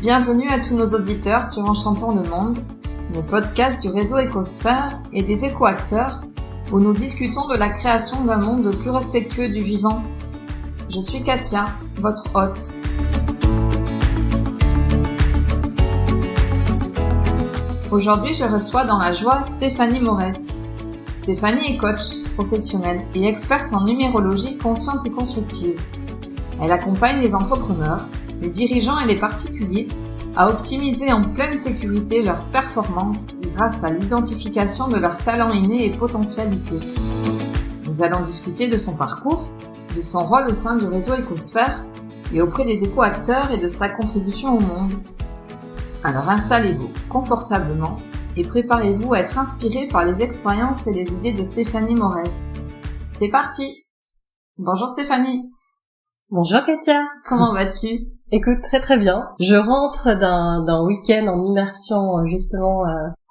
Bienvenue à tous nos auditeurs sur Enchantant le Monde, le podcast du réseau Écosphère et des éco-acteurs où nous discutons de la création d'un monde plus respectueux du vivant. Je suis Katia, votre hôte. Aujourd'hui, je reçois dans la joie Stéphanie Morès. Stéphanie est coach professionnelle et experte en numérologie consciente et constructive. Elle accompagne les entrepreneurs, les dirigeants et les particuliers à optimiser en pleine sécurité leurs performances grâce à l'identification de leurs talents innés et potentialités. Nous allons discuter de son parcours, de son rôle au sein du réseau Écosphère et auprès des éco-acteurs et de sa contribution au monde. Alors installez-vous confortablement et préparez-vous à être inspirés par les expériences et les idées de Stéphanie Morès. C'est parti! Bonjour Stéphanie! Bonjour Katia! Comment vas-tu? Écoute, très très bien. Je rentre d'un week-end en immersion justement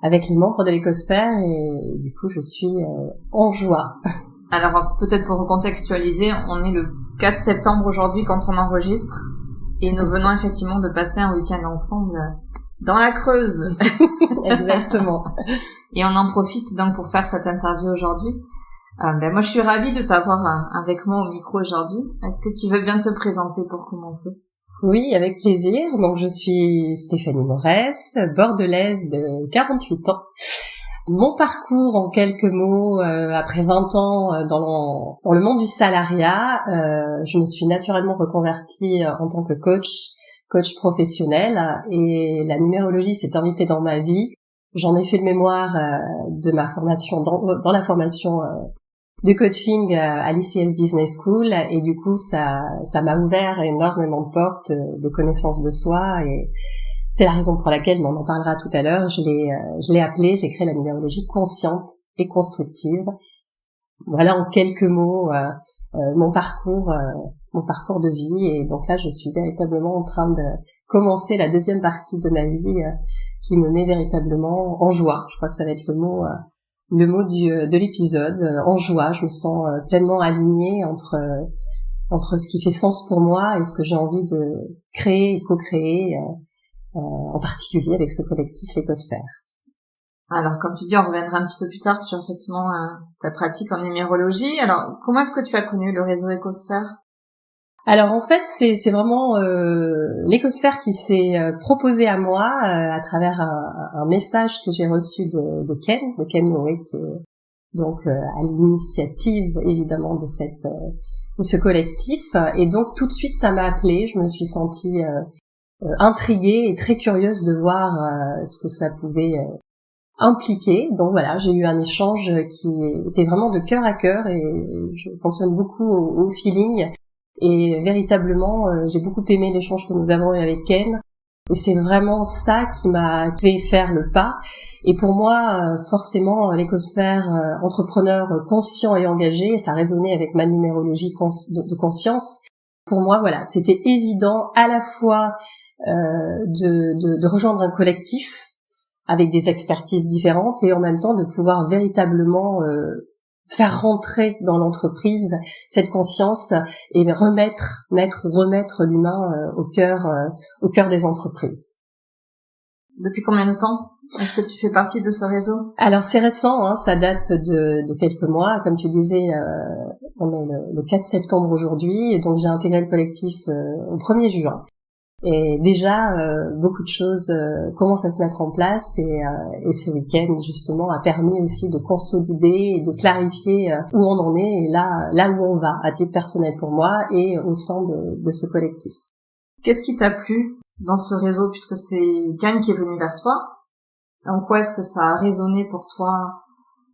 avec les membres de l'Écosphère et du coup je suis en joie. Alors peut-être pour recontextualiser, on est le 4 septembre aujourd'hui quand on enregistre et nous venons effectivement de passer un week-end ensemble dans la Creuse. Exactement. Et on en profite donc pour faire cette interview aujourd'hui. Moi je suis ravie de t'avoir avec moi au micro aujourd'hui. Est-ce que tu veux bien te présenter pour commencer? Oui, avec plaisir. Donc je suis Stéphanie Morès, bordelaise de 48 ans. Mon parcours en quelques mots, après 20 ans dans le monde du salariat, je me suis naturellement reconvertie en tant que coach professionnel, et la numérologie s'est invitée dans ma vie. J'en ai fait le mémoire de ma formation dans la formation de coaching à l'ICS Business School, et du coup ça m'a ouvert énormément de portes de connaissance de soi, et c'est la raison pour laquelle, on en parlera tout à l'heure, je l'ai j'ai créé la numérologie consciente et constructive. Voilà en quelques mots mon parcours de vie, et donc là je suis véritablement en train de commencer la deuxième partie de ma vie qui me met véritablement en joie. Je crois que ça va être le mot de l'épisode, en joie. Je me sens pleinement alignée entre ce qui fait sens pour moi et ce que j'ai envie de créer et co-créer, en particulier avec ce collectif l'Écosphère. Alors, comme tu dis, on reviendra un petit peu plus tard sur effectivement ta pratique en numérologie. Alors, comment est-ce que tu as connu le réseau Écosphère? Alors en fait, c'est vraiment l'Écosphère qui s'est proposé à moi à travers un message que j'ai reçu de Ken Noé, qui est donc à l'initiative évidemment de ce collectif. Et donc tout de suite, ça m'a appelée. Je me suis sentie intriguée et très curieuse de voir ce que cela pouvait impliquer. Donc voilà, j'ai eu un échange qui était vraiment de cœur à cœur, et je fonctionne beaucoup au feeling. Et véritablement, j'ai beaucoup aimé l'échange que nous avons eu avec Ken. Et c'est vraiment ça qui m'a fait faire le pas. Et pour moi, forcément, l'Écosphère, entrepreneur conscient et engagé, ça résonnait avec ma numérologie de conscience. Pour moi, voilà, c'était évident à la fois de rejoindre un collectif avec des expertises différentes, et en même temps de pouvoir véritablement faire rentrer dans l'entreprise cette conscience et remettre l'humain au cœur des entreprises. Depuis combien de temps est-ce que tu fais partie de ce réseau? Alors c'est récent, ça date de quelques mois. Comme tu disais, on est le 4 septembre aujourd'hui, et donc j'ai intégré le collectif au 1er juin. Et déjà, beaucoup de choses commencent à se mettre en place, et ce week-end, justement, a permis aussi de consolider et de clarifier où on en est, et là où on va, à titre personnel pour moi, et au sein de ce collectif. Qu'est-ce qui t'a plu dans ce réseau, puisque c'est Ken qui est venu vers toi? En quoi est-ce que ça a résonné pour toi?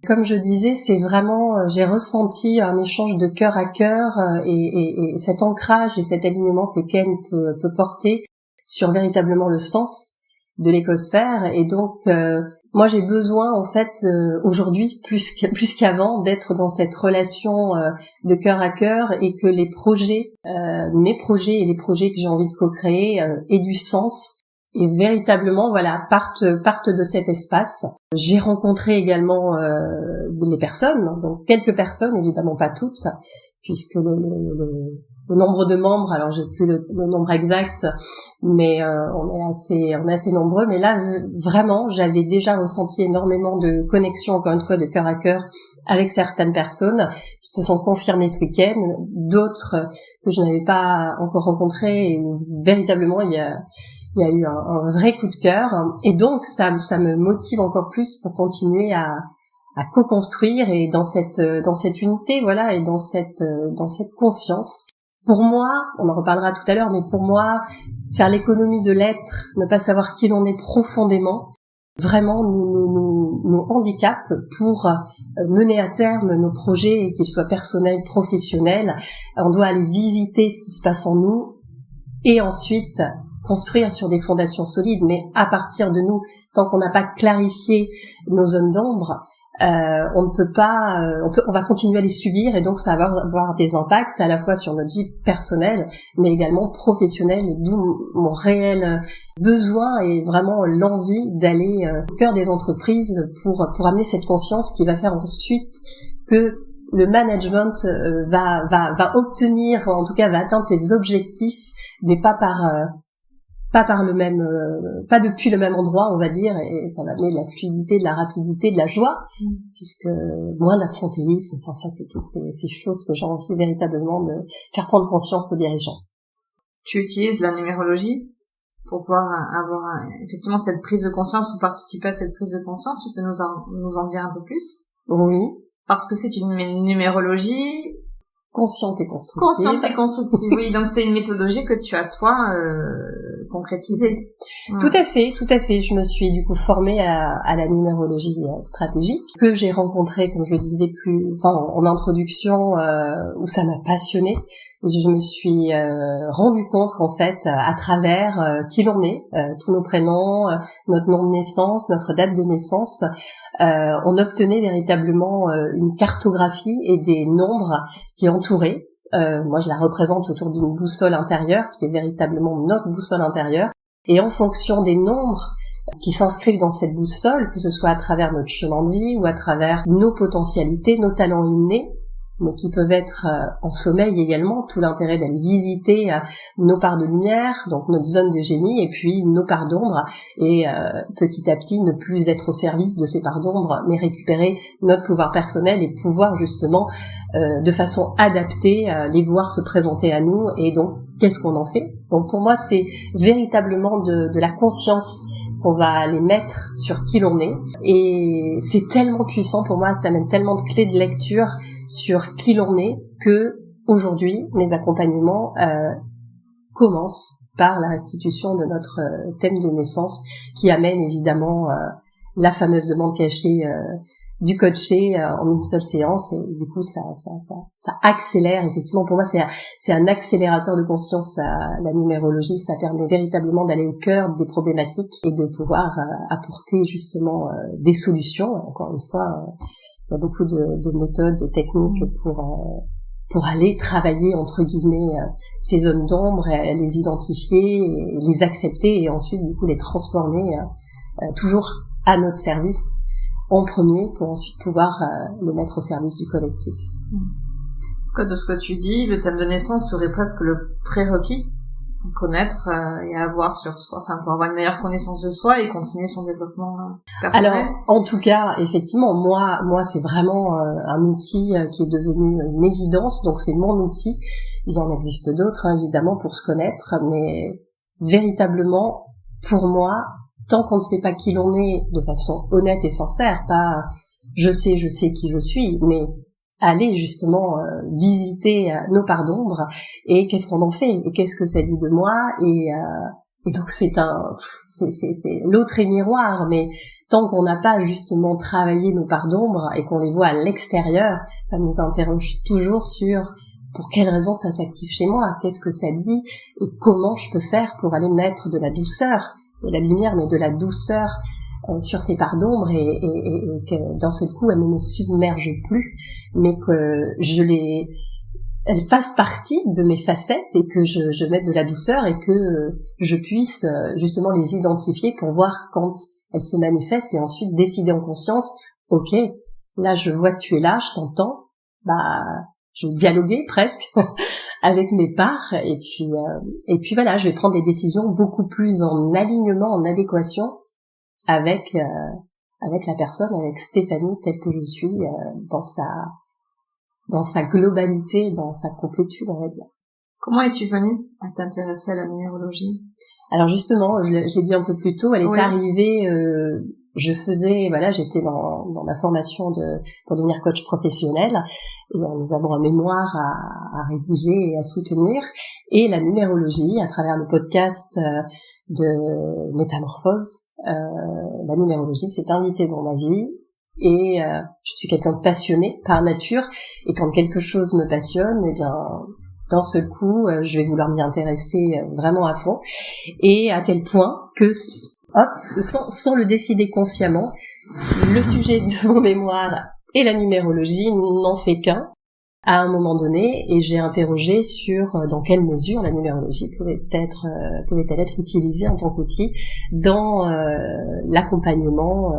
Comme je disais, c'est vraiment, j'ai ressenti un échange de cœur à cœur, et cet ancrage et cet alignement que Ken peut porter sur véritablement le sens de l'Écosphère. Et donc, moi j'ai besoin en fait aujourd'hui plus qu'avant d'être dans cette relation de cœur à cœur, et que les projets, mes projets et les projets que j'ai envie de co-créer aient du sens. Et véritablement, voilà, partent de cet espace. J'ai rencontré également les personnes, donc quelques personnes, évidemment pas toutes, puisque nombre de membres, alors j'ai plus le nombre exact, mais on est assez nombreux. Mais là, vraiment, j'avais déjà ressenti énormément de connexion, encore une fois, de cœur à cœur avec certaines personnes qui se sont confirmées ce week-end, d'autres que je n'avais pas encore rencontrées, et où véritablement il y a eu un vrai coup de cœur. Et donc ça me motive encore plus pour continuer à co-construire, et dans cette unité, voilà, et dans cette conscience. Pour moi, on en reparlera tout à l'heure, mais pour moi, faire l'économie de l'être, ne pas savoir qui l'on est profondément, vraiment nous handicape pour mener à terme nos projets, qu'ils soient personnels, professionnels. On doit aller visiter ce qui se passe en nous et ensuite construire sur des fondations solides, mais à partir de nous, tant qu'on n'a pas clarifié nos zones d'ombre, on ne peut pas, on va continuer à les subir, et donc ça va avoir des impacts à la fois sur notre vie personnelle, mais également professionnelle, d'où mon réel besoin et vraiment l'envie d'aller au cœur des entreprises pour amener cette conscience qui va faire ensuite que le management va obtenir, en tout cas va atteindre ses objectifs, mais pas depuis le même endroit, on va dire, et ça va amener de la fluidité, de la rapidité, de la joie, puisque moins d'absentéisme, enfin ça c'est toutes ces choses que j'ai envie véritablement de faire prendre conscience aux dirigeants. Tu utilises la numérologie pour pouvoir avoir effectivement cette prise de conscience, ou participer à cette prise de conscience. Tu peux nous en dire un peu plus? Oui. Parce que c'est une numérologie consciente et constructive. Oui, donc c'est une méthodologie que tu as toi concrétisée. Tout à fait. Je me suis du coup formée à la numérologie stratégique, que j'ai rencontrée, comme je le disais en introduction, où ça m'a passionnée. Et je me suis rendu compte qu'en fait, à travers qui l'on est, tous nos prénoms, notre nom de naissance, notre date de naissance, on obtenait véritablement une cartographie et des nombres qui entouraient. Moi, je la représente autour d'une boussole intérieure, qui est véritablement notre boussole intérieure. Et en fonction des nombres qui s'inscrivent dans cette boussole, que ce soit à travers notre chemin de vie ou à travers nos potentialités, nos talents innés, mais qui peuvent être en sommeil également, tout l'intérêt d'aller visiter nos parts de lumière, donc notre zone de génie, et puis nos parts d'ombre, et petit à petit ne plus être au service de ces parts d'ombre, mais récupérer notre pouvoir personnel et pouvoir justement de façon adaptée les voir se présenter à nous. Et donc qu'est-ce qu'on en fait? Donc pour moi c'est véritablement de la conscience qu'on va aller mettre sur qui l'on est, et c'est tellement puissant pour moi, ça amène tellement de clés de lecture sur qui l'on est, que aujourd'hui mes accompagnements commencent par la restitution de notre thème de naissance, qui amène évidemment la fameuse demande cachée du coaché en une seule séance, et du coup ça accélère. Effectivement, pour moi c'est un accélérateur de conscience, la numérologie. Ça permet véritablement d'aller au cœur des problématiques et de pouvoir apporter justement des solutions. Encore une fois, il y a beaucoup de méthodes, de techniques pour aller travailler entre guillemets ces zones d'ombre, les identifier, et les accepter, et ensuite du coup les transformer toujours à notre service en premier, pour ensuite pouvoir le mettre au service du collectif. De ce que tu dis, le thème de naissance serait presque le prérequis pour connaître et avoir sur soi, pour avoir une meilleure connaissance de soi et continuer son développement personnel. Alors, en tout cas, effectivement, moi, c'est vraiment un outil qui est devenu une évidence, donc c'est mon outil. Il en existe d'autres, évidemment, pour se connaître, mais véritablement, pour moi, tant qu'on ne sait pas qui l'on est de façon honnête et sincère, pas je sais qui je suis, mais aller justement visiter nos parts d'ombre, et qu'est-ce qu'on en fait, et qu'est-ce que ça dit de moi, et donc c'est l'autre est miroir, mais tant qu'on n'a pas justement travaillé nos parts d'ombre et qu'on les voit à l'extérieur, ça nous interroge toujours sur pour quelles raisons ça s'active chez moi, qu'est-ce que ça dit, et comment je peux faire pour aller mettre de la douceur, de la lumière, mais de la douceur sur ces parts d'ombre, et que d'un seul coup elles ne me submergent plus, mais que elles fassent partie de mes facettes, et que je mette de la douceur, et que je puisse justement les identifier pour voir quand elles se manifestent, et ensuite décider en conscience, ok, là je vois que tu es là, je t'entends, je vais dialoguer presque avec mes parts et puis voilà, je vais prendre des décisions beaucoup plus en alignement, en adéquation avec la personne, avec Stéphanie telle que je suis dans sa globalité, dans sa complétude, on va dire. Comment es-tu venue à t'intéresser à la numérologie? Alors justement, je l'ai dit un peu plus tôt, elle est arrivée, j'étais dans ma formation pour devenir coach professionnel, et nous avons un mémoire à rédiger et à soutenir, et la numérologie, à travers le podcast de Métamorphose, la numérologie s'est invitée dans ma vie, et je suis quelqu'un de passionné par nature, et quand quelque chose me passionne, eh bien d'un seul coup, je vais vouloir m'y intéresser vraiment à fond, et à tel point que, sans le décider consciemment, le sujet de mon mémoire et la numérologie n'en fait qu'un à un moment donné, et j'ai interrogé sur dans quelle mesure la numérologie pouvait-elle être utilisée en tant qu'outil dans l'accompagnement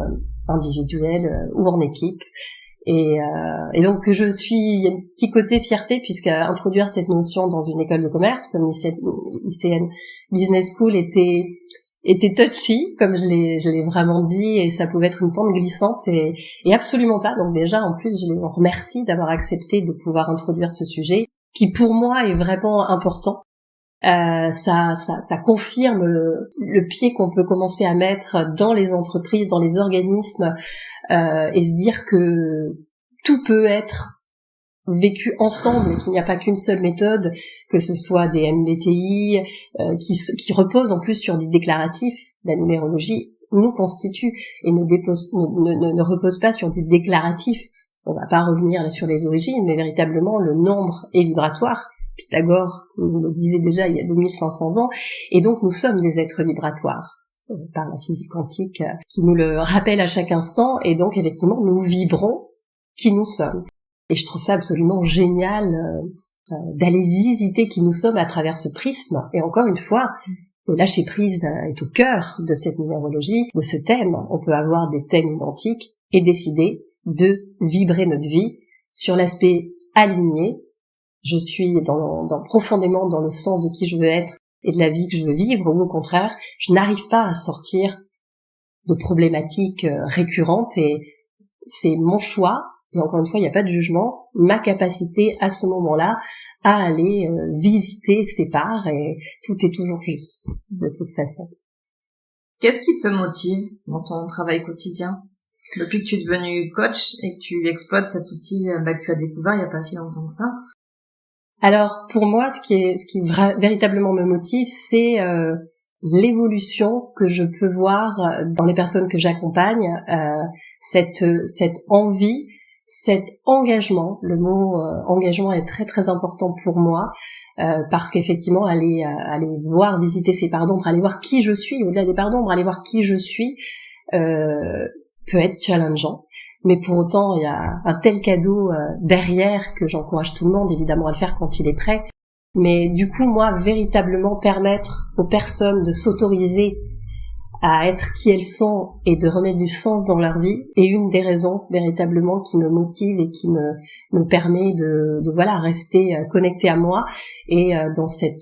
individuel ou en équipe. Et donc il y a un petit côté fierté, puisque introduire cette notion dans une école de commerce comme ICN Business School était touchy, comme je l'ai vraiment dit, et ça pouvait être une pente glissante, et absolument pas. Donc déjà, en plus, je les en remercie d'avoir accepté de pouvoir introduire ce sujet, qui pour moi est vraiment important. Ça confirme le pied qu'on peut commencer à mettre dans les entreprises, dans les organismes, et se dire que tout peut être vécu ensemble, qu'il n'y a pas qu'une seule méthode, que ce soit des MBTI qui reposent en plus sur du déclaratif. La numérologie nous constitue et ne repose pas sur du déclaratif. On va pas revenir sur les origines, mais véritablement le nombre est vibratoire. Pythagore nous le disait déjà il y a 2500 ans, et donc nous sommes des êtres vibratoires par la physique quantique qui nous le rappelle à chaque instant, et donc effectivement nous vibrons qui nous sommes. Et je trouve ça absolument génial d'aller visiter qui nous sommes à travers ce prisme. Et encore une fois, le lâcher prise est au cœur de cette numérologie, de ce thème. On peut avoir des thèmes identiques et décider de vibrer notre vie sur l'aspect aligné. Je suis profondément dans le sens de qui je veux être et de la vie que je veux vivre, ou au contraire, je n'arrive pas à sortir de problématiques récurrentes, et c'est mon choix, et encore une fois, il n'y a pas de jugement, ma capacité à ce moment-là à aller visiter ces parts, et tout est toujours juste, de toute façon. Qu'est-ce qui te motive dans ton travail quotidien? Depuis que tu es devenu coach et que tu exploites cet outil que tu as découvert il n'y a pas si longtemps que ça? Alors, pour moi, ce qui véritablement me motive, c'est l'évolution que je peux voir dans les personnes que j'accompagne, cette envie, cet engagement. Le mot engagement est très très important pour moi, parce qu'effectivement, aller voir, visiter ces parts d'ombre, aller voir qui je suis, au-delà des parts d'ombre, aller voir qui je suis, peut être challengeant. Mais pour autant, il y a un tel cadeau derrière que j'encourage tout le monde, évidemment, à le faire quand il est prêt. Mais du coup, moi, véritablement permettre aux personnes de s'autoriser à être qui elles sont et de remettre du sens dans leur vie est une des raisons véritablement qui me motive et qui me permet de rester connectée à moi, et dans cette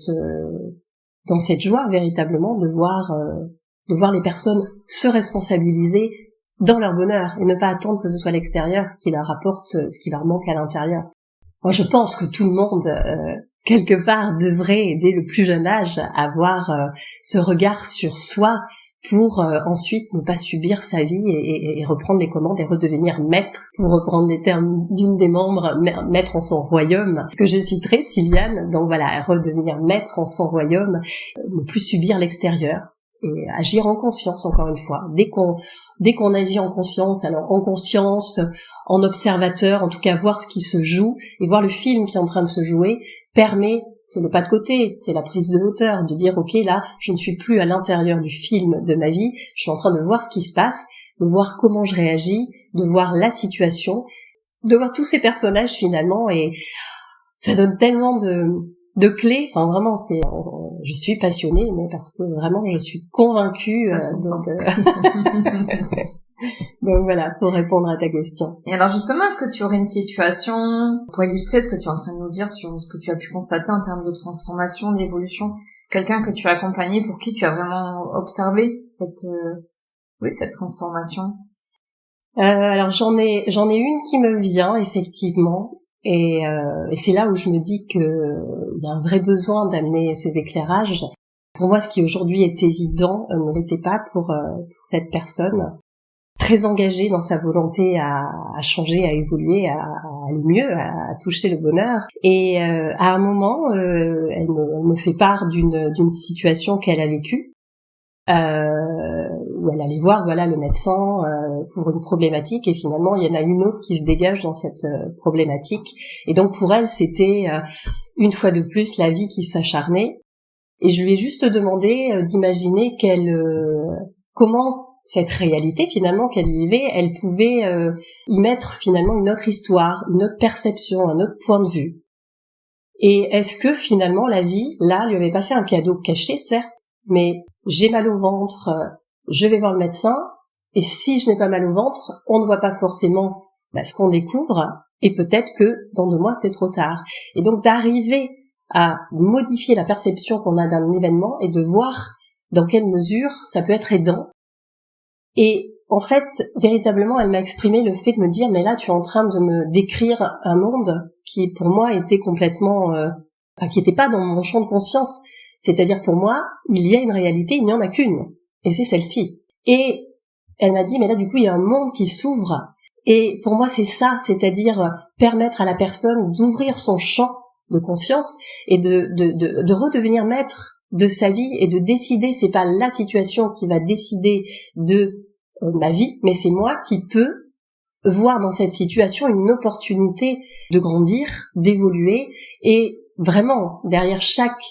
joie véritablement de voir les personnes se responsabiliser dans leur bonheur et ne pas attendre que ce soit l'extérieur qui leur apporte ce qui leur manque à l'intérieur. Moi, je pense que tout le monde, quelque part, devrait, dès le plus jeune âge, avoir ce regard sur soi pour ensuite ne pas subir sa vie et reprendre les commandes et redevenir maître, pour reprendre les termes d'une des membres, maître en son royaume, que je citerai, Sylviane. Donc voilà, redevenir maître en son royaume, ne plus subir l'extérieur. Et agir en conscience, encore une fois. Dès qu'on agit en conscience, alors en conscience, en observateur, en tout cas voir ce qui se joue et voir le film qui est en train de se jouer, permet, c'est le pas de côté, c'est la prise de hauteur, de dire ok, là, je ne suis plus à l'intérieur du film de ma vie, je suis en train de voir ce qui se passe, de voir comment je réagis, de voir la situation, de voir tous ces personnages finalement, et ça donne tellement de clés, enfin vraiment, je suis passionnée, mais parce que vraiment je suis convaincue Donc voilà, pour répondre à ta question. Et alors justement, est-ce que tu aurais une situation pour illustrer ce que tu es en train de nous dire sur ce que tu as pu constater en termes de transformation, d'évolution, quelqu'un que tu as accompagné pour qui tu as vraiment observé cette transformation? Alors j'en ai une qui me vient effectivement, et c'est là où je me dis que il y a un vrai besoin d'amener ces éclairages. Pour moi, ce qui aujourd'hui est évident ne l'était pas pour cette personne, très engagée dans sa volonté à changer, à évoluer, à aller mieux, à toucher le bonheur. Et à un moment, elle me fait part d'une situation qu'elle a vécue, où elle allait voir le médecin pour une problématique, et finalement il y en a une autre qui se dégage dans cette problématique. Et donc pour elle, c'était une fois de plus la vie qui s'acharnait. Et je lui ai juste demandé d'imaginer comment cette réalité finalement qu'elle vivait, elle pouvait y mettre finalement une autre histoire, une autre perception, un autre point de vue. Et est-ce que finalement la vie, là, lui avait pas fait un cadeau caché, certes, mais j'ai mal au ventre, je vais voir le médecin, et si je n'ai pas mal au ventre, on ne voit pas forcément ce qu'on découvre, et peut-être que dans 2 mois c'est trop tard. Et donc d'arriver à modifier la perception qu'on a d'un événement et de voir dans quelle mesure ça peut être aidant. Et en fait, véritablement, elle m'a exprimé le fait de me dire, mais là, tu es en train de me décrire un monde qui, pour moi, était complètement, qui n'était pas dans mon champ de conscience. C'est-à-dire, pour moi, il y a une réalité, il n'y en a qu'une. Et c'est celle-ci. Et elle m'a dit, mais là, du coup, il y a un monde qui s'ouvre. Et pour moi, c'est ça, c'est-à-dire permettre à la personne d'ouvrir son champ de conscience et de redevenir maître de sa vie et de décider. C'est pas la situation qui va décider de ma vie, mais c'est moi qui peux voir dans cette situation une opportunité de grandir, d'évoluer, et vraiment derrière chaque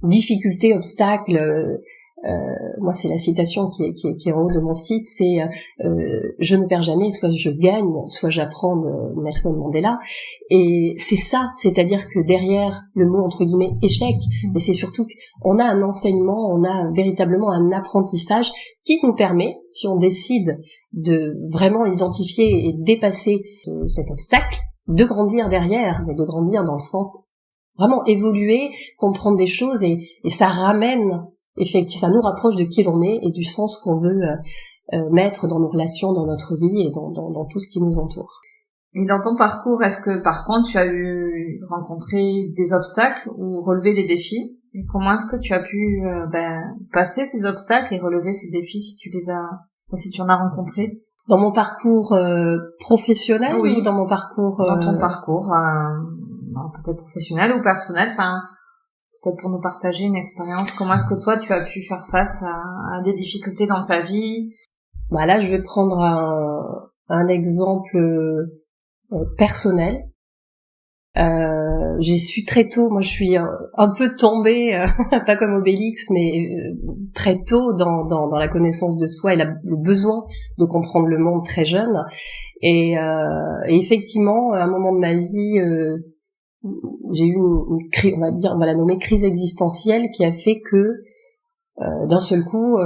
difficulté, obstacle, moi c'est la citation qui est en haut de mon site, c'est je ne perds jamais, soit je gagne, soit j'apprends de Nelson Mandela. Et c'est ça, c'est-à-dire que derrière le mot entre guillemets échec, mais c'est surtout qu'on a un enseignement, on a véritablement un apprentissage qui nous permet, si on décide de vraiment identifier et dépasser cet obstacle, de grandir derrière, mais de grandir dans le sens vraiment évoluer, comprendre des choses, et ça ramène effectivement, ça nous rapproche de qui l'on est et du sens qu'on veut mettre dans nos relations, dans notre vie et dans tout ce qui nous entoure. Et dans ton parcours, est-ce que par contre tu as eu rencontré des obstacles ou relevé des défis? Et comment est-ce que tu as pu passer ces obstacles et relever ces défis si tu en as rencontré? Dans mon parcours professionnel, oui, ou dans mon parcours dans ton parcours peut-être professionnel ou personnel, peut-être pour nous partager une expérience. Comment est-ce que toi tu as pu faire face à des difficultés dans ta vie? Là, je vais prendre un exemple personnel. J'ai su très tôt, moi je suis un peu tombée, pas comme Obélix, mais très tôt dans la connaissance de soi et le besoin de comprendre le monde très jeune. Et effectivement, à un moment de ma vie, j'ai eu une crise, on va la nommer crise existentielle, qui a fait que d'un seul coup,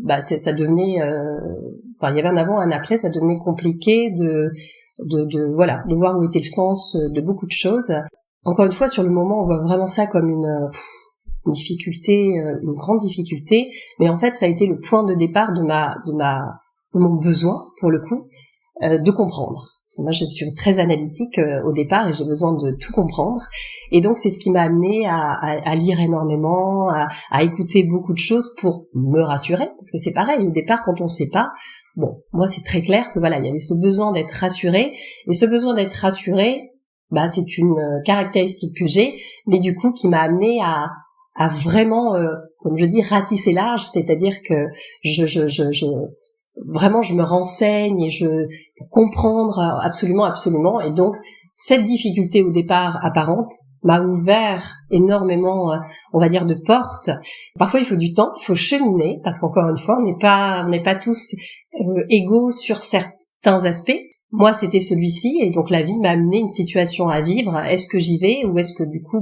ça devenait, il y avait un avant, un après, ça devenait compliqué de voir où était le sens de beaucoup de choses. Encore une fois, sur le moment, on voit vraiment ça comme une difficulté, une grande difficulté, mais en fait, ça a été le point de départ de mon besoin, pour le coup, de comprendre. Parce que moi, je suis très analytique au départ et j'ai besoin de tout comprendre. Et donc, c'est ce qui m'a amené à lire énormément, à écouter beaucoup de choses pour me rassurer. Parce que c'est pareil, au départ, quand on sait pas, moi, c'est très clair que il y avait ce besoin d'être rassuré. Et ce besoin d'être rassuré, c'est une caractéristique que j'ai, mais du coup, qui m'a amené à vraiment, comme je dis, ratisser large. C'est-à-dire que vraiment, je me renseigne et pour comprendre absolument. Et donc, cette difficulté au départ apparente m'a ouvert énormément, on va dire, de portes. Parfois, il faut du temps, il faut cheminer, parce qu'encore une fois, on n'est pas tous égaux sur certains aspects. Moi, c'était celui-ci, et donc la vie m'a amené une situation à vivre. Est-ce que j'y vais, ou est-ce que du coup,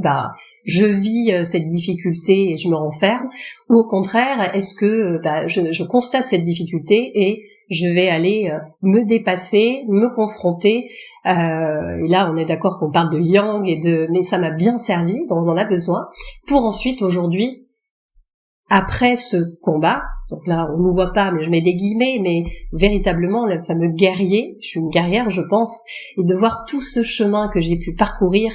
je vis cette difficulté et je me renferme, ou au contraire, est-ce que je constate cette difficulté et je vais aller me dépasser, me confronter. Et là, on est d'accord qu'on parle de yang mais ça m'a bien servi, donc on en a besoin pour ensuite aujourd'hui, après ce combat. Donc là, on ne nous voit pas, mais je mets des guillemets, mais véritablement, le fameux guerrier, je suis une guerrière, je pense, et de voir tout ce chemin que j'ai pu parcourir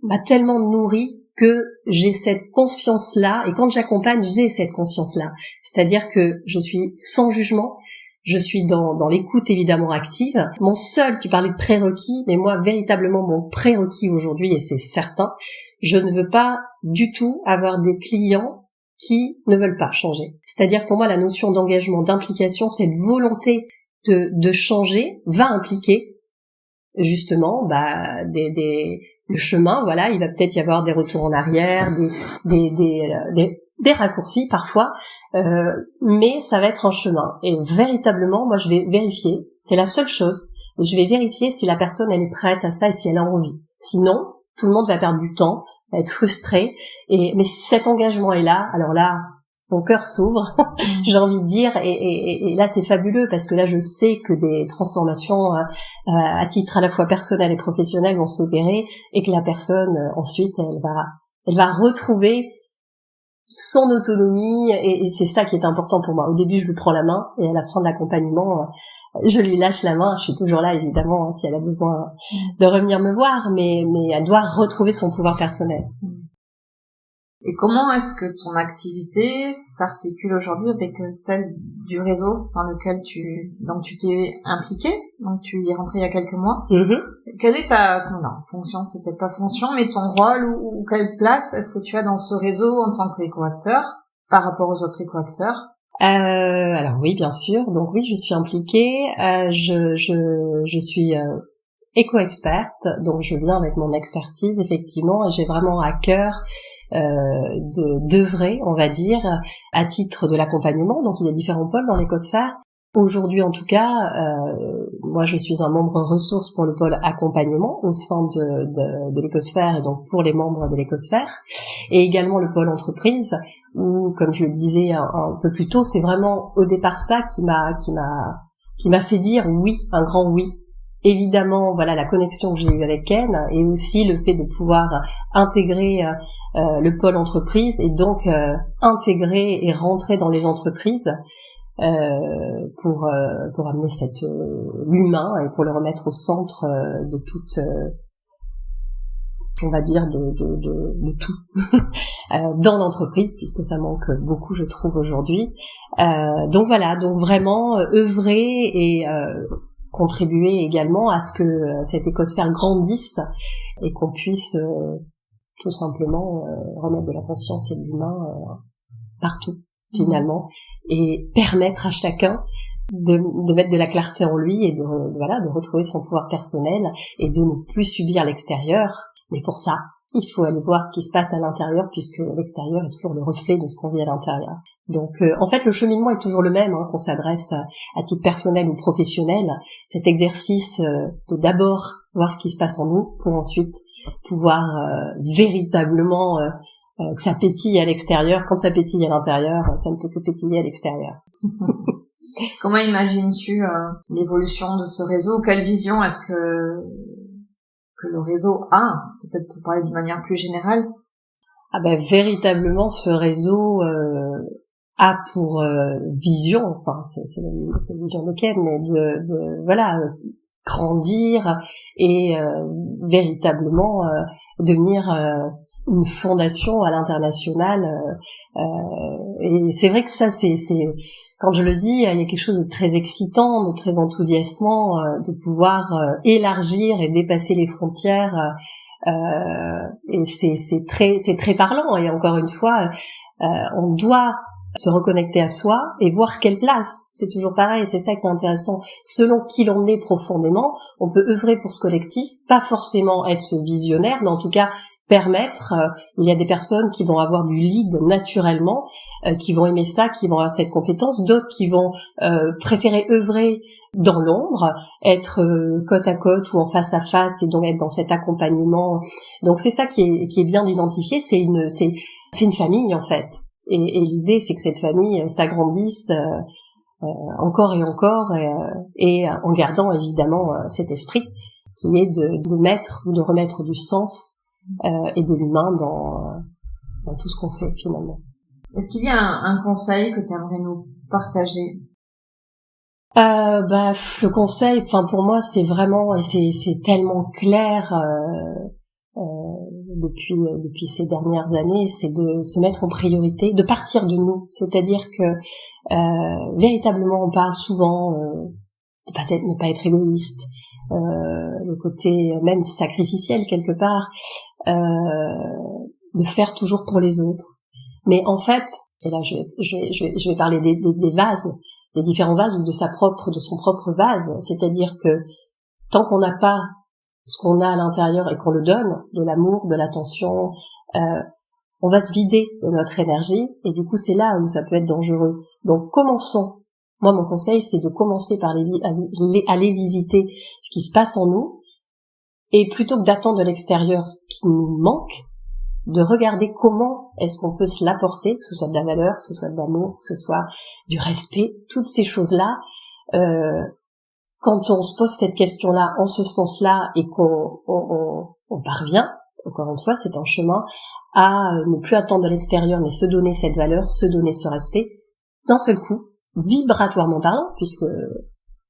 m'a tellement nourri que j'ai cette conscience-là, et quand j'accompagne, j'ai cette conscience-là. C'est-à-dire que je suis sans jugement, je suis dans l'écoute évidemment active. Tu parlais de prérequis, mais moi, véritablement, mon prérequis aujourd'hui, et c'est certain, je ne veux pas du tout avoir des clients qui ne veulent pas changer. C'est-à-dire pour moi la notion d'engagement, d'implication, cette volonté de changer va impliquer justement le chemin. Voilà, il va peut-être y avoir des retours en arrière, des raccourcis parfois, mais ça va être un chemin. Et véritablement, moi je vais vérifier, c'est la seule chose, je vais vérifier si la personne elle est prête à ça et si elle a envie. Sinon, tout le monde va perdre du temps, va être frustré. Mais si cet engagement est là, alors là, mon cœur s'ouvre, j'ai envie de dire, et là c'est fabuleux parce que là je sais que des transformations à titre à la fois personnel et professionnel vont s'opérer et que la personne ensuite elle va retrouver son autonomie et c'est ça qui est important pour moi. Au début je lui prends la main et à la fin de l'accompagnement je lui lâche la main, je suis toujours là évidemment si elle a besoin de revenir me voir, mais elle doit retrouver son pouvoir personnel. Et comment est-ce que ton activité s'articule aujourd'hui avec celle du réseau dans lequel tu t'es impliqué, donc tu y es rentré il y a quelques mois. Quelle est ta fonction, c'est peut-être pas fonction, mais ton rôle ou quelle place est-ce que tu as dans ce réseau en tant qu'éco-acteur par rapport aux autres éco-acteurs? Alors oui, bien sûr. Donc oui, je suis impliquée. Je suis éco-experte, donc je viens avec mon expertise effectivement. J'ai vraiment à cœur d'œuvrer, on va dire, à titre de l'accompagnement. Donc il y a différents pôles dans l'écosphère. Aujourd'hui en tout cas, moi je suis un membre ressource pour le pôle accompagnement au sein de l'écosphère et donc pour les membres de l'écosphère, et également le pôle entreprise où, comme je le disais un peu plus tôt, c'est vraiment au départ ça qui m'a fait dire oui, un grand oui. Évidemment, voilà la connexion que j'ai eue avec Ken et aussi le fait de pouvoir intégrer le pôle entreprise et donc intégrer et rentrer dans les entreprises pour amener l'humain et pour le remettre au centre de toute on va dire de tout dans l'entreprise, puisque ça manque beaucoup je trouve aujourd'hui. Donc voilà, donc vraiment œuvrer et contribuer également à ce que cette écosphère grandisse et qu'on puisse tout simplement remettre de la conscience et de l'humain partout finalement, et permettre à chacun de mettre de la clarté en lui et de retrouver son pouvoir personnel et de ne plus subir l'extérieur. Mais pour ça, il faut aller voir ce qui se passe à l'intérieur, puisque l'extérieur est toujours le reflet de ce qu'on vit à l'intérieur. Donc en fait le cheminement est toujours le même, qu'on s'adresse à titre personnel ou professionnel, cet exercice de d'abord voir ce qui se passe en nous pour ensuite pouvoir véritablement que ça pétille à l'extérieur. Quand ça pétille à l'intérieur, ça ne peut que pétiller à l'extérieur. Comment imagines-tu l'évolution de ce réseau? Quelle vision est-ce que le réseau a, peut-être pour parler de manière plus générale? Véritablement ce réseau a pour vision, enfin c'est la vision de Ken, mais de grandir et véritablement devenir une fondation à l'international. Et c'est vrai que ça c'est quand je le dis, il y a quelque chose de très excitant, de très enthousiasmant, de pouvoir élargir et dépasser les frontières. Et c'est très parlant. Et encore une fois, on doit se reconnecter à soi et voir quelle place. C'est toujours pareil, c'est ça qui est intéressant. Selon qui l'on est profondément, on peut œuvrer pour ce collectif, pas forcément être ce visionnaire, mais en tout cas permettre. Il y a des personnes qui vont avoir du lead naturellement, qui vont aimer ça, qui vont avoir cette compétence, d'autres qui vont préférer œuvrer dans l'ombre, être côte à côte ou en face à face et donc être dans cet accompagnement. Donc c'est ça qui est bien d'identifier, c'est une famille en fait. Et l'idée, c'est que cette famille s'agrandisse encore et encore, et en gardant évidemment cet esprit qui est de mettre ou de remettre du sens et de l'humain dans tout ce qu'on fait finalement. Est-ce qu'il y a un conseil que tu aimerais nous partager? Le conseil, enfin pour moi, c'est vraiment, et c'est tellement clair. Depuis ces dernières années, c'est de se mettre en priorité, de partir de nous. C'est-à-dire que véritablement, on parle souvent de ne pas être égoïste, le côté même sacrificiel quelque part, de faire toujours pour les autres. Mais en fait, et là je vais parler des vases, des différents vases ou de son propre vase. C'est-à-dire que tant qu'on n'a pas ce qu'on a à l'intérieur et qu'on le donne, de l'amour, de l'attention, on va se vider de notre énergie et du coup c'est là où ça peut être dangereux. Donc commençons. Moi mon conseil c'est de commencer par aller visiter ce qui se passe en nous et plutôt que d'attendre de l'extérieur ce qui nous manque, de regarder comment est-ce qu'on peut se l'apporter, que ce soit de la valeur, que ce soit de l'amour, que ce soit du respect, toutes ces choses-là. Quand on se pose cette question-là en ce sens-là et qu'on parvient, encore une fois, c'est un chemin à ne plus attendre de l'extérieur, mais se donner cette valeur, se donner ce respect, d'un seul coup, vibratoirement parlant, puisque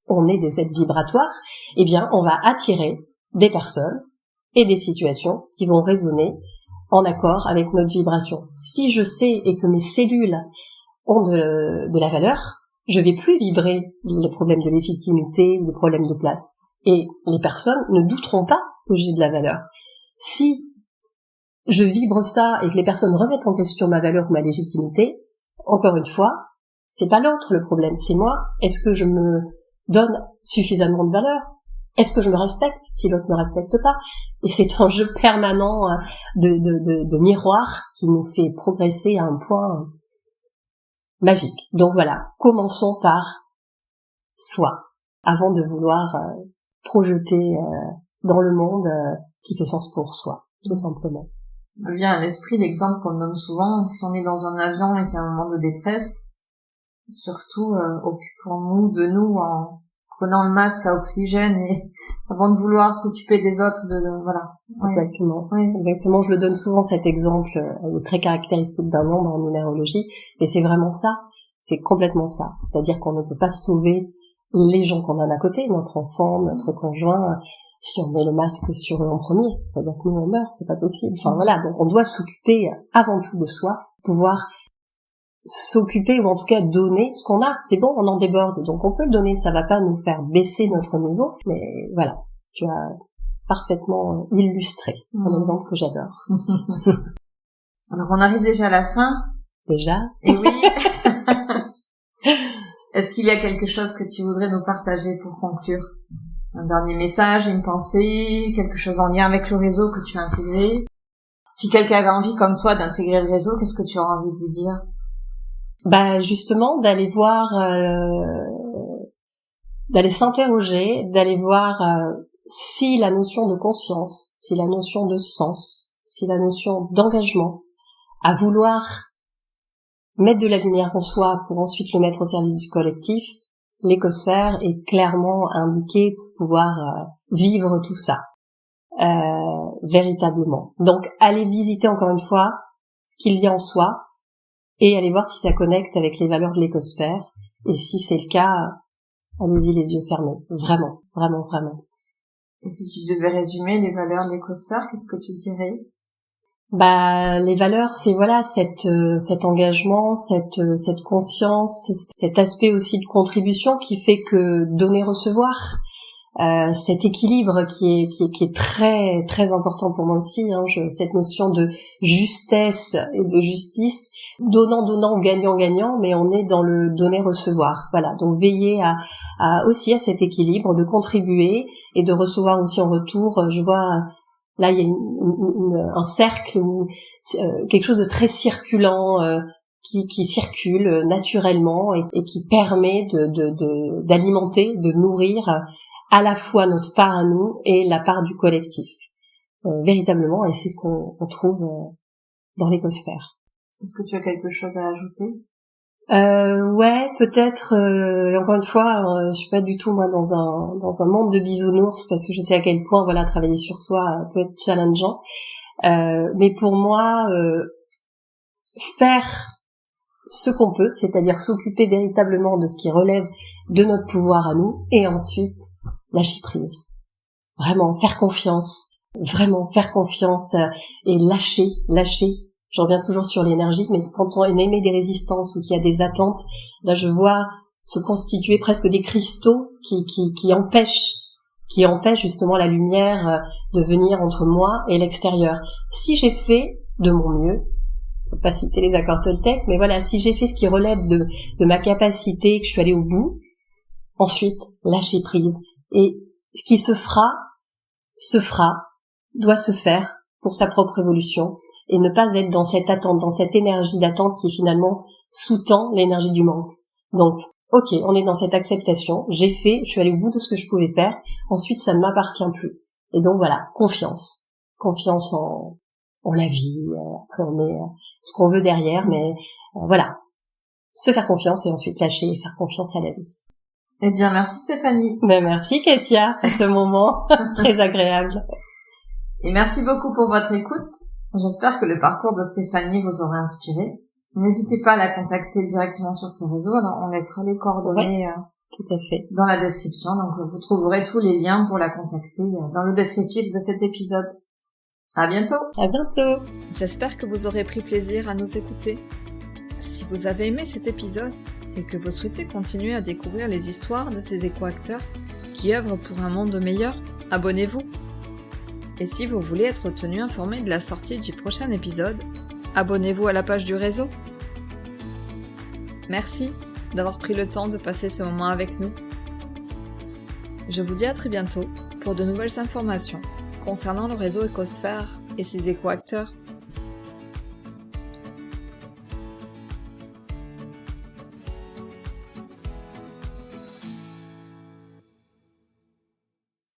on est des êtres vibratoires, eh bien, on va attirer des personnes et des situations qui vont résonner en accord avec notre vibration. Si je sais et que mes cellules ont de la valeur, je vais plus vibrer les problèmes de légitimité, les problèmes de place. Et les personnes ne douteront pas que j'ai de la valeur. Si je vibre ça et que les personnes remettent en question ma valeur ou ma légitimité, encore une fois, c'est pas l'autre le problème, c'est moi. Est-ce que je me donne suffisamment de valeur? Est-ce que je me respecte si l'autre ne me respecte pas? Et c'est un jeu permanent de miroir qui nous fait progresser à un point magique. Donc voilà, commençons par soi, avant de vouloir projeter dans le monde ce qui fait sens pour soi, tout simplement. Me vient à l'esprit l'exemple qu'on donne souvent, si on est dans un avion et qu'il y a un moment de détresse, surtout occupons-nous de nous en prenant le masque à oxygène et avant de vouloir s'occuper des autres, voilà. Exactement. Oui. Exactement. Je le donne souvent cet exemple très caractéristique d'un membre en numérologie, et c'est vraiment ça. C'est complètement ça. C'est-à-dire qu'on ne peut pas sauver les gens qu'on a à côté, notre enfant, notre conjoint, si on met le masque sur eux en premier. C'est-à-dire que nous on meurt, c'est pas possible. Enfin voilà. Donc on doit s'occuper avant tout de soi, pouvoir s'occuper ou en tout cas donner ce qu'on a. C'est bon, on en déborde, donc on peut le donner, ça va pas nous faire baisser notre niveau, mais voilà, tu as parfaitement illustré un exemple que j'adore. Alors on arrive déjà à la fin. Déjà? Et oui. Est-ce qu'il y a quelque chose que tu voudrais nous partager pour conclure? Un dernier message, une pensée, quelque chose en lien avec le réseau que tu as intégré? Si quelqu'un avait envie comme toi d'intégrer le réseau, qu'est-ce que tu auras envie de lui dire? Justement d'aller voir, d'aller s'interroger, d'aller voir si la notion de conscience, si la notion de sens, si la notion d'engagement, à vouloir mettre de la lumière en soi pour ensuite le mettre au service du collectif, l'écosphère est clairement indiquée pour pouvoir vivre tout ça véritablement. Donc aller visiter encore une fois ce qu'il y a en soi, et allez voir si ça connecte avec les valeurs de l'écosphère. Et si c'est le cas, allez-y les yeux fermés. Vraiment, vraiment, vraiment. Et si tu devais résumer les valeurs de l'écosphère, qu'est-ce que tu dirais? Les valeurs, c'est voilà cet engagement, cette conscience, cet aspect aussi de contribution qui fait que donner, recevoir, cet équilibre qui est très très important pour moi aussi, hein, cette notion de justesse et de justice, donnant gagnant, mais on est dans le donner recevoir. Voilà, donc veiller aussi à cet équilibre, de contribuer et de recevoir aussi en retour. Je vois là il y a un cercle ou quelque chose de très circulant qui circule naturellement et qui permet d'alimenter, de nourrir à la fois notre part à nous et la part du collectif, véritablement, et c'est ce qu'on trouve dans l'écosphère. Est-ce que tu as quelque chose à ajouter? Ouais, peut-être. Encore une fois, je suis pas du tout moi dans un monde de bisounours parce que je sais à quel point voilà travailler sur soi peut être challengeant. Mais pour moi, faire ce qu'on peut, c'est-à-dire s'occuper véritablement de ce qui relève de notre pouvoir à nous, et ensuite lâcher prise. Vraiment faire confiance et lâcher. Je reviens toujours sur l'énergie, mais quand on émet des résistances ou qu'il y a des attentes, là je vois se constituer presque des cristaux qui empêchent justement la lumière de venir entre moi et l'extérieur. Si j'ai fait de mon mieux, je peux pas citer les accords Toltec, mais voilà, si j'ai fait ce qui relève de ma capacité, que je suis allée au bout, ensuite lâcher prise. Et ce qui se fera, doit se faire pour sa propre évolution, et ne pas être dans cette attente, dans cette énergie d'attente qui finalement sous-tend l'énergie du manque. Donc, ok, on est dans cette acceptation, j'ai fait, je suis allée au bout de ce que je pouvais faire, ensuite ça ne m'appartient plus. Et donc voilà, confiance en la vie, après on met ce qu'on veut derrière, mais voilà, se faire confiance et ensuite lâcher et faire confiance à la vie. Eh bien, merci Stéphanie. Ben merci Katia pour ce moment très agréable. Et merci beaucoup pour votre écoute. J'espère que le parcours de Stéphanie vous aura inspiré. N'hésitez pas à la contacter directement sur ses réseaux. Alors, on laissera les coordonnées tout à fait dans la description. Donc, vous trouverez tous les liens pour la contacter dans le descriptif de cet épisode. À bientôt. À bientôt. J'espère que vous aurez pris plaisir à nous écouter. Si vous avez aimé cet épisode et que vous souhaitez continuer à découvrir les histoires de ces éco-acteurs qui œuvrent pour un monde meilleur, abonnez-vous. Et si vous voulez être tenu informé de la sortie du prochain épisode, abonnez-vous à la page du réseau. Merci d'avoir pris le temps de passer ce moment avec nous. Je vous dis à très bientôt pour de nouvelles informations concernant le réseau Écosphère et ses éco-acteurs.